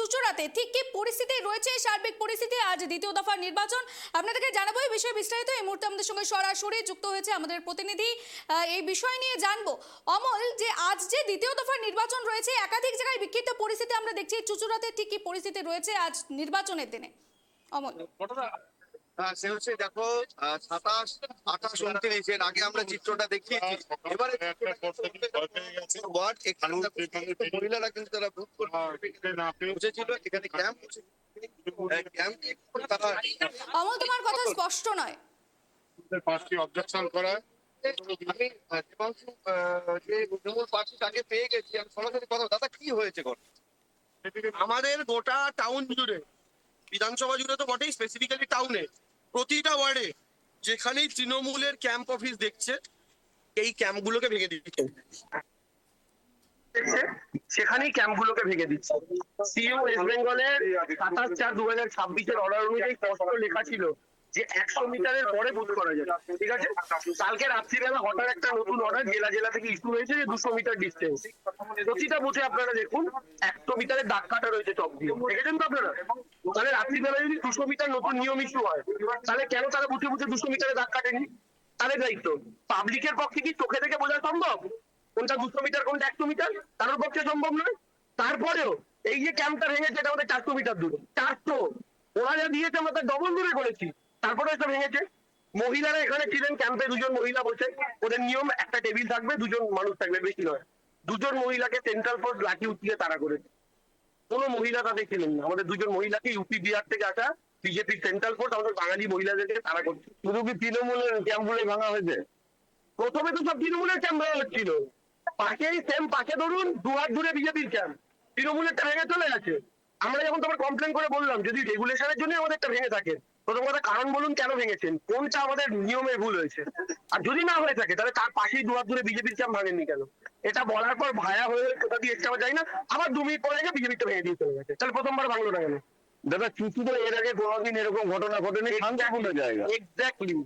চুঁচুড়াতে ঠিক কি পরিস্থিতি রয়েছে, সার্বিক পরিস্থিতি, আজ দ্বিতীয় দফার নির্বাচন আপনাদেরকে জানাবো এই বিষয়ে বিস্তারিত। এই মুহূর্তে আমাদের সঙ্গে সরাসরি যুক্ত হয়েছে আমাদের প্রতিনিধি, এই বিষয় নিয়ে জানবো। অমল, যে আজ যে দ্বিতীয় দফার নির্বাচন রয়েছে, একাধিক জায়গায় বিক্ষিপ্ত পরিস্থিতি আমরা দেখছি, চুঁচুড়াতে ঠিক কি পরিস্থিতি রয়েছে আজ নির্বাচনের দিনে? অমল, সে হচ্ছে দেখো 27, 28, 29 এর আগে আমরা চিত্রটা দেখিয়েছি। এবারে মহিলারা কিন্তু তারা বুথ বসেছিল, এখানে ক্যাম্প তারা। অমল, তোমার কথা স্পষ্ট নয়। পার্টি অবজেকশন করা আমি দেবাংশু যে তৃণমূল পার্টি তাকে পেয়ে গেছি, আমি সরাসরি কথা। দাদা, কি হয়েছে? আমাদের গোটা টাউন জুড়ে, বিধানসভা জুড়ে তো বটেই, স্পেসিফিক্যালি টাউনে প্রতিটা ওয়ার্ডে যেখানেই তৃণমূলের ক্যাম্প অফিস দেখছে এই ক্যাম্পগুলোকে ভেঙে দিচ্ছে, সেখানেই ক্যাম্পগুলোকে ভেঙে দিচ্ছে। সিএম ওয়েস্ট বেঙ্গলের 27/4/2026 অর্ডার অনুযায়ী স্পষ্ট লেখা ছিল যে 100 মিটারের পরে বুথ করা যাবে, ঠিক আছে। কালকে রাত্রিবেলা হঠাৎ একটা নতুন অর্ডার জেলা থেকে ইস্যু হয়েছে যে 200 মিটার ডিস্টেন্স। প্রতিটা বুথে আপনারা দেখুন 100 মিটারের দাগ কাটা রয়েছে চক দিয়ে, দেখেছেন তো আপনারা? তাহলে রাত্রিবেলা যদি 200 মিটার নতুন নিয়ম ইস্যু হয়, তাহলে কেন তারা বুথে বুথে 200 মিটারের দাগ কাটেনি? তাদের দায়িত্ব। পাবলিকের পক্ষে কি চোখে দেখে বোঝা সম্ভব কোনটা 200 মিটার কোনটা 100 মিটার? কারোর পক্ষে সম্ভব নয়। তারপরেও এই যে ক্যাম্পটা ভেঙেছে, এটা আমাদের 400 মিটার দূরে। 400 ওরা যা দিয়েছে আমরা তার ডবল দূরে করেছি, তারপরে এটা ভেঙেছে। মহিলারা এখানে ছিলেন ক্যাম্পে, 2জন মহিলা বসে। ওদের নিয়ম একটা টেবিল থাকবে, 2জন মানুষ থাকবে, বেশি নয়। 2জন মহিলাকে সেন্ট্রাল ফোর্স লাঠি উঠিয়ে তাড়া করেছে। কোনো মহিলা তাদের ছিলেন না। আমাদের 2জন মহিলাকে ইউপি বিহার থেকে আসা বিজেপির সেন্ট্রাল ফোর্স আমাদের বাঙালি মহিলাদেরকে তাড়া করছে। শুধু কি তৃণমূলের ক্যাম্পগুলো ভাঙা হয়েছে? প্রথমে তো সব তৃণমূলের ক্যাম্প ভাঙা হচ্ছিল, পাশেই সেম পাশে ধরুন 2 হাত দূরে বিজেপির ক্যাম্প, তৃণমূলেরটা ভেঙে চলে গেছে। আমরা যখন তোমার কমপ্লেন করে বললাম যদি রেগুলেশনের জন্য আমাদেরটা ভেঙে থাকে, প্রথম কথা কারণ বলুন কেন ভেঙেছেন, কোনটা আমাদের নিয়মের ভুল হয়েছে। আর যদি না হয়ে থাকে তাহলে তার পাশেই 2 হাত দূরে বিজেপির ক্যাম্প ভাঙেননি কেন? এটা বলার পর ভায়া হয়ে কোথা দিয়ে এসছে আমরা যাই না, আবার 2 মিনিট পরে গিয়ে বিজেপিটা ভেঙে দিয়ে চলে গেছে। তাহলে প্রথমবার ভাঙলো না কেন? দাদা, চুচুড়ে এর আগে কোনোদিন এরকম ঘটনা ঘটেনি, শান্তিপূর্ণ জায়গা। এক্স্যাক্টলি।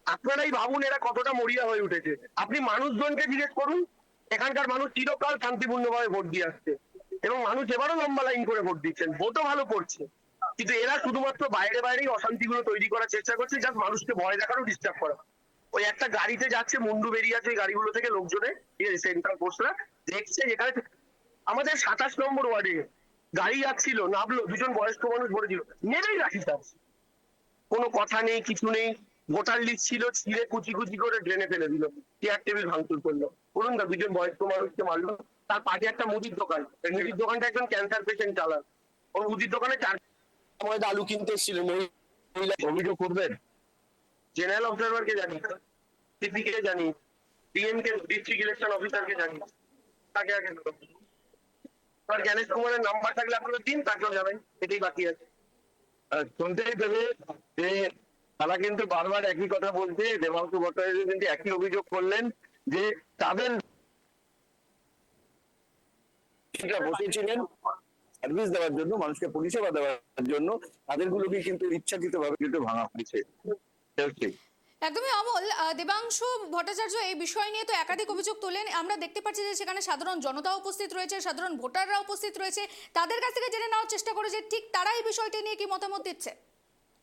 আপনারাই ভাবুন এরা কতটা মরিয়া হয়ে উঠেছে। আপনি মানুষজনকে জিজ্ঞেস করুন, এখানকার মানুষ চিরকাল শান্তিপূর্ণভাবে ভোট দিয়ে আসছে এবং মানুষ এবারও লম্বা লাইন করে ভোট দিচ্ছেন, ভোটও ভালো পড়ছে। কিন্তু এরা শুধুমাত্র বাইরে বাইরেই অশান্তিগুলো তৈরি করার চেষ্টা করছে, জাস্ট মানুষকে ভয় দেখানো, ডিস্টার্ব করা। ওই একটা গাড়িতে যাচ্ছে, মুন্ডু বেরিয়ে আছে ওই গাড়িগুলো থেকে লোকজনে, সেন্ট্রাল ফোর্সরা দেখছে যেখানে আমাদের 27 নম্বর ওয়ার্ডে গাড়ি যাচ্ছিল, নামলো, 2জন বয়স্ক মানুষ ভরেছিল, নেমেই রাখি তার কোনো কথা নেই, কিছু নেই। ভোটার লিস্ট ছিল, ছিঁড়ে কুচি কুচি করে ড্রেনে ফেলে দিল, চেয়ার টেবিল ভাঙচুর করলো। বলুন না, 2জন বয়স্ক মানুষকে মারলো। তার পাশে একটা মুদির দোকান, মুদির দোকানটা একজন ক্যান্সার পেশেন্ট চালান। ওই মুদির দোকানে 4 সময় আলু কিনতে এসেছিল মহিলা। অভিযোগ করবেন? জেনারেল অবজারভারকে জানি, সিপি কে জানি, ডিএম কে, ডিস্ট্রিক্ট ইলেকশন অফিসারকে জানি, তাকে আগে আর জ্ঞানেশ কুমারের নাম্বার থাকলে আপনারা দিন, তাকেও জানাই, এটাই বাকি আছে। শুনতেই পেলে যে তারা কিন্তু বারবার একই কথা বলছে। দেবাংশু ভট্টাচার্য কিন্তু একই অভিযোগ করলেন যে তাদের বসেছিলেন সার্ভিস দেওয়ার জন্য, মানুষকে পরিষেবা দেওয়ার জন্য, তাদেরগুলোকে কিন্তু ইচ্ছাকৃতভাবে কিন্তু ভাঙা হয়েছে। একদমই অমল, দেবাংশু ভট্টাচার্য এই বিষয় নিয়ে তো একাধিক অভিযোগ তোলেন। আমরা দেখতে পাচ্ছি যে সেখানে সাধারণ জনতা উপস্থিত রয়েছে, সাধারণ ভোটাররা উপস্থিত রয়েছে। তাদের কাছ থেকে জেনে নেওয়ার চেষ্টা করে যে ঠিক তারা এই বিষয়টি নিয়ে কি মতামত দিচ্ছে।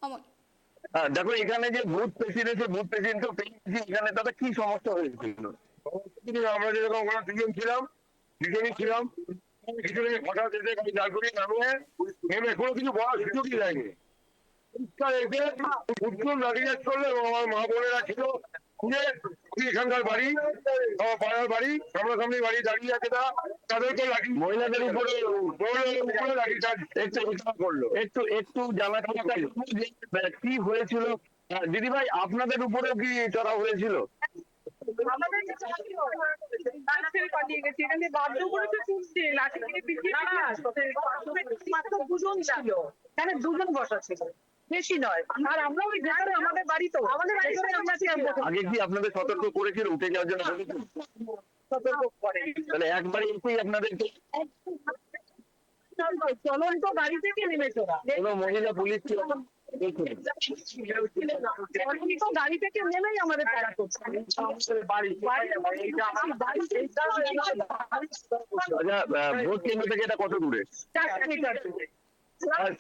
অমল, দেখো, এখানে যে বুথ প্রেসিডেন্ট, বুথ প্রেসিডেন্ট এখানে তাদের কি সমস্যা হয়েছিল? আমরা যেরকম ওখানে 2জন ছিলাম, 2জনই ছিলাম, পিছনে হঠাৎ এসে জালগুড়ি নামিয়ে নেমে কোনো কিছু বলার সুযোগই দেয়নি। উত্তর লাঠিচার্জ করলো এবং আমার মা বোনেরা ছিল এখানকার বাড়ি, আমার পাড়ার বাড়ি, সামনাসামনি বাড়ি দাঁড়িয়ে আছে, তাদেরকে লাঠি, মহিলাদের উপরে লাঠিচার্জ করলো। একটু একটু জানা কি হয়েছিল দিদি ভাই, আপনাদের উপরে কি চড়া হয়েছিল? পালিয়ে গেছে, এখানে বাধ্য করেছে ছুটছে, লাঠি থেকে পিছিয়ে মাত্র 2জন ছিল, এখানে 2জন বসা ছিল, বেশি নয়। আর আমরা ওই ভেতরে আমাদের বাড়ি তো, আমাদের বাড়ি আমরা আগে কি আপনাদের সতর্ক করেছিল উঠে যাওয়ার জন্য? সতর্ক করে, তাহলে একবারে এসেই আপনাদেরকে চলন্ত গাড়ি থেকে নেমেছে ওরা। কোনো মহিলা পুলিশ ছিল? তো গাড়ি থেকে নেমেই আমাদের তারা করছে আচ্ছা, ভোট কেন্দ্র থেকে এটা কত দূরে? আর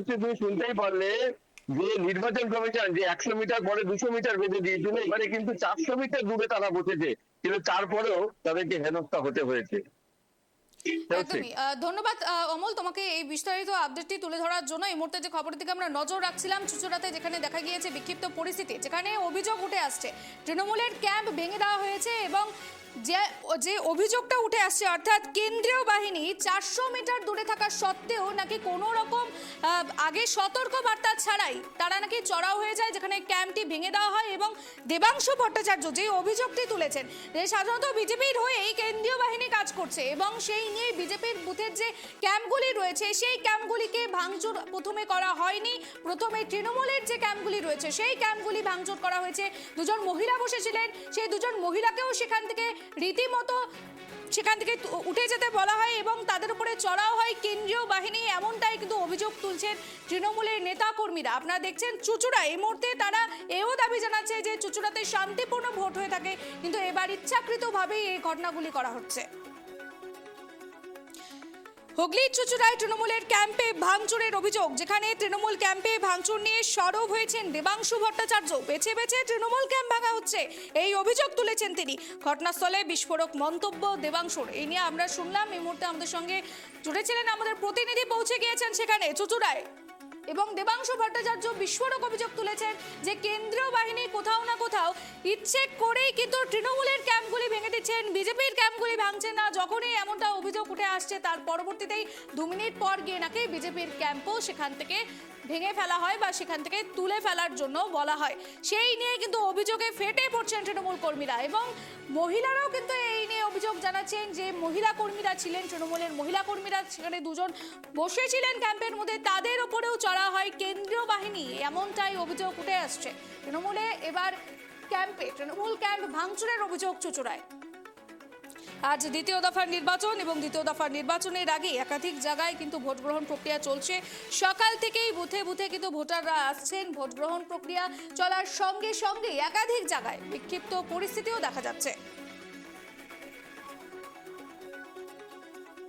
তুমি শুনতেই পারলে যে নির্বাচন কমিশন যে 100 মিটার পরে 200 মিটার বেঁধে দিয়েছিল, এবারে কিন্তু 400 মিটার দূরে তারা বসেছে, কিন্তু তারপরেও তাদেরকে হেনস্থা হতে হয়েছে। একদমই ধন্যবাদ অমল তোমাকে এই বিস্তারিত আপডেটটি তুলে ধরার জন্য। এই মুহূর্তে যে খবরের দিকে আমরা নজর রাখছিলাম চুচুড়াতে, যেখানে দেখা গিয়েছে বিক্ষিপ্ত পরিস্থিতি, যেখানে অভিযোগ উঠে আসছে তৃণমূলের ক্যাম্প ভেঙে দেওয়া হয়েছে এবং যে অভিযোগটা উঠে আসছে অর্থাৎ কেন্দ্রীয় বাহিনী 400 মিটার দূরে থাকা সত্ত্বেও নাকি কোনো রকম আগে সতর্ক বার্তা ছাড়াই তারা নাকি চড়াও হয়ে যায়, যেখানে ক্যাম্পটি ভেঙে দেওয়া হয়। এবং দেবাংশু ভট্টাচার্য যে অভিযোগটি তুলেছেন যে সাধারণত বিজেপির হয়েই কেন্দ্রীয় বাহিনী কাজ করছে এবং সেই নিয়ে বিজেপির বুথের যে ক্যাম্পগুলি রয়েছে সেই ক্যাম্পগুলিকে ভাঙচুর প্রথমে করা হয়নি, প্রথমে তৃণমূলের যে ক্যাম্পগুলি রয়েছে সেই ক্যাম্পগুলি ভাঙচুর করা হয়েছে। দুজন মহিলা বসেছিলেন, সেই দুজন মহিলাকেও সেখান থেকে রীতিমতো সেখান থেকে উঠে যেতে বলা হয় এবং তাদের উপরে চড়াও হয় কেন্দ্রীয় বাহিনী, এমনটাই কিন্তু অভিযোগ তুলছেন তৃণমূলের নেতা কর্মীরা। আপনারা দেখছেন চুচুড়া, এই মুহূর্তে তারা এও দাবি জানাচ্ছে যে চুচুড়াতে শান্তিপূর্ণ ভোট হয়ে থাকে, কিন্তু এবার ইচ্ছাকৃতভাবেই এই ঘটনাগুলি করা হচ্ছে। হুগলির চুচুড়ায় তৃণমূলের ক্যাম্পে ভাঙচুরের অভিযোগ, যেখানে তৃণমূল ক্যাম্পে ভাঙচুর নিয়ে সরব হয়েছেন দেবাংশু ভট্টাচার্য। বেছে বেছে তৃণমূল ক্যাম্প ভাঙা হচ্ছে এই অভিযোগ তুলেছেন তিনি। ঘটনাস্থলে বিস্ফোরক মন্তব্য দেবাংশুর, এই নিয়ে আমরা শুনলাম। এই মুহূর্তে আমাদের সঙ্গে জুড়েছিলেন আমাদের প্রতিনিধি, পৌঁছে গিয়েছেন সেখানে চুচুড়ায়, এবং দেবাংশু ভট্টাচার্য বিস্ফোরক অভিযোগ তুলেছেন যে কেন্দ্রীয় বাহিনী কোথাও না কোথাও ইচ্ছে করেই কিন্তু তৃণমূলের ক্যাম্পগুলি ভেঙে দিচ্ছেন, বিজেপির ক্যাম্পগুলি ভাঙছেন না। যখনই এমনটা অভিযোগ উঠে আসছে তার পরবর্তীতেই 2 মিনিট পর গিয়ে নাকি বিজেপির ক্যাম্পও সেখান থেকে ভেঙে ফেলা হয় বা সেখান থেকে তুলে ফেলার জন্য বলা হয়। সেই নিয়ে কিন্তু অভিযোগে ফেটে পড়ছেন তৃণমূল কর্মীরা এবং মহিলারাও কিন্তু এই নিয়ে অভিযোগ জানাচ্ছেন যে মহিলা কর্মীরা ছিলেন, তৃণমূলের মহিলা কর্মীরা সেখানে দুজন বসেছিলেন ক্যাম্পের মধ্যে, তাদের ওপরেও চড়া হয় কেন্দ্রীয় বাহিনী, এমনটাই অভিযোগ উঠে আসছে। তৃণমূলে এবার ক্যাম্পে তৃণমূল ক্যাম্প ভাঙচুরের অভিযোগ চুচুড়ায়। আজ দ্বিতীয় দফার নির্বাচন এবং দ্বিতীয় দফার নির্বাচনের আগে একাধিক জায়গায় কিন্তু ভোট গ্রহণ প্রক্রিয়া চলছে। সকাল থেকেই বুথে বুথে কিন্তু ভোটাররা আসছেন। ভোট গ্রহণ প্রক্রিয়া চলার সঙ্গে সঙ্গে একাধিক জায়গায় বিক্ষিপ্ত পরিস্থিতিও দেখা যাচ্ছে।